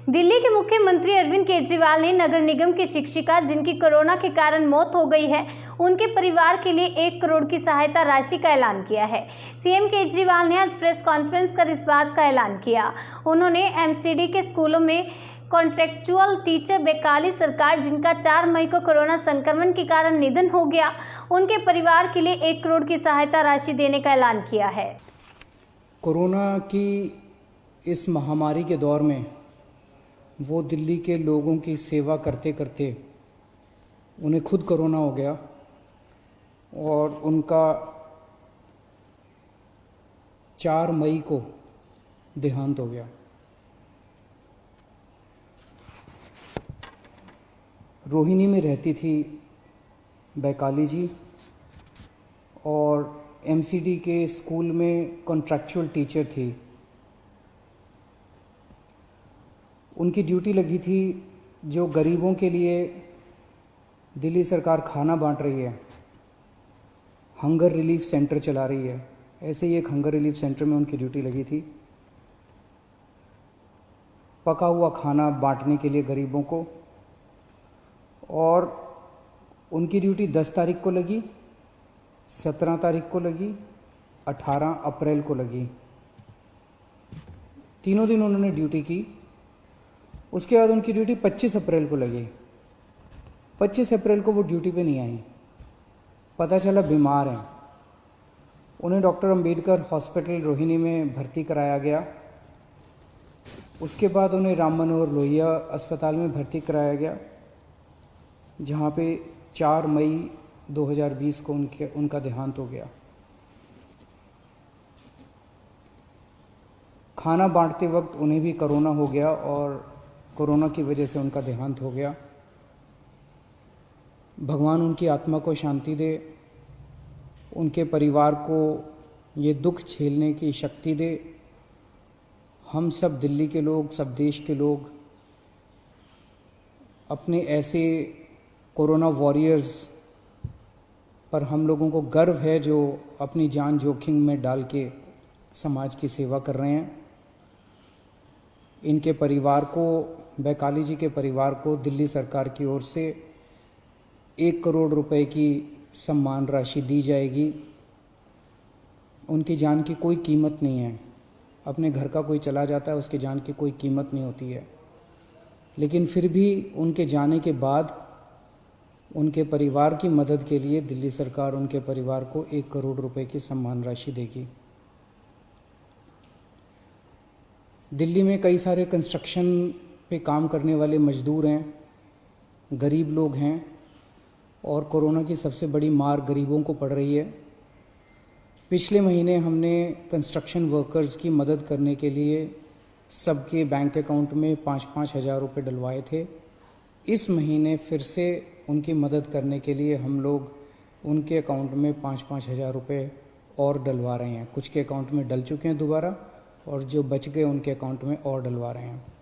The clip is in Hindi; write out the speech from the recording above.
दिल्ली के मुख्यमंत्री अरविंद केजरीवाल ने नगर निगम की शिक्षिका जिनकी कोरोना के कारण मौत हो गई है, उनके परिवार के लिए 1 करोड़ की सहायता राशि का ऐलान किया है। सीएम केजरीवाल ने आज प्रेस कॉन्फ्रेंस कर इस बात का ऐलान किया। उन्होंने एमसीडी के स्कूलों में कॉन्ट्रेक्चुअल टीचर बैकाली सरकार जिनका 4 मई को कोरोना संक्रमण के कारण निधन हो गया, उनके परिवार के लिए 1 करोड़ की सहायता राशि देने का ऐलान किया है। कोरोना की इस महामारी के दौर में वो दिल्ली के लोगों की सेवा करते करते उन्हें खुद कोरोना हो गया और उनका 4 मई को देहांत हो गया। रोहिणी में रहती थी बैकाली जी और एमसीडी के स्कूल में कॉन्ट्रैक्चुअल टीचर थी। उनकी ड्यूटी लगी थी जो गरीबों के लिए दिल्ली सरकार खाना बांट रही है, हंगर रिलीफ सेंटर चला रही है, ऐसे ही एक हंगर रिलीफ सेंटर में उनकी ड्यूटी लगी थी, पका हुआ खाना बांटने के लिए गरीबों को। और उनकी ड्यूटी 10 तारीख को लगी, 17 तारीख को लगी, 18 अप्रैल को लगी। तीनों दिन उन्होंने ड्यूटी की। उसके बाद उनकी ड्यूटी 25 अप्रैल को लगी। 25 अप्रैल को वो ड्यूटी पे नहीं आई, पता चला बीमार हैं। उन्हें डॉक्टर अंबेडकर हॉस्पिटल रोहिणी में भर्ती कराया गया। उसके बाद उन्हें राम मनोहर लोहिया अस्पताल में भर्ती कराया गया, जहाँ पे 4 मई 2020 को उनका देहांत हो गया। खाना बांटते वक्त उन्हें भी कोरोना हो गया और कोरोना की वजह से उनका देहांत हो गया। भगवान उनकी आत्मा को शांति दे, उनके परिवार को ये दुख झेलने की शक्ति दे। हम सब दिल्ली के लोग, सब देश के लोग अपने ऐसे कोरोना वॉरियर्स पर हम लोगों को गर्व है जो अपनी जान जोखिम में डाल के समाज की सेवा कर रहे हैं। इनके परिवार को, बैकाली जी के परिवार को दिल्ली सरकार की ओर से 1 करोड़ रुपए की सम्मान राशि दी जाएगी। उनकी जान की कोई कीमत नहीं है। अपने घर का कोई चला जाता है, उसकी जान की कोई कीमत नहीं होती है, लेकिन फिर भी उनके जाने के बाद उनके परिवार की मदद के लिए दिल्ली सरकार उनके परिवार को 1 करोड़ रुपए की सम्मान राशि देगी। दिल्ली में कई सारे कंस्ट्रक्शन पे काम करने वाले मजदूर हैं, गरीब लोग हैं और कोरोना की सबसे बड़ी मार गरीबों को पड़ रही है। पिछले महीने हमने कंस्ट्रक्शन वर्कर्स की मदद करने के लिए सबके बैंक अकाउंट में 5-5 हज़ार रुपये डलवाए थे। इस महीने फिर से उनकी मदद करने के लिए हम लोग उनके अकाउंट में 5-5 हज़ार रुपये और डलवा रहे हैं। कुछ के अकाउंट में डल चुके हैं दोबारा और जो बच गए उनके अकाउंट में और डलवा रहे हैं।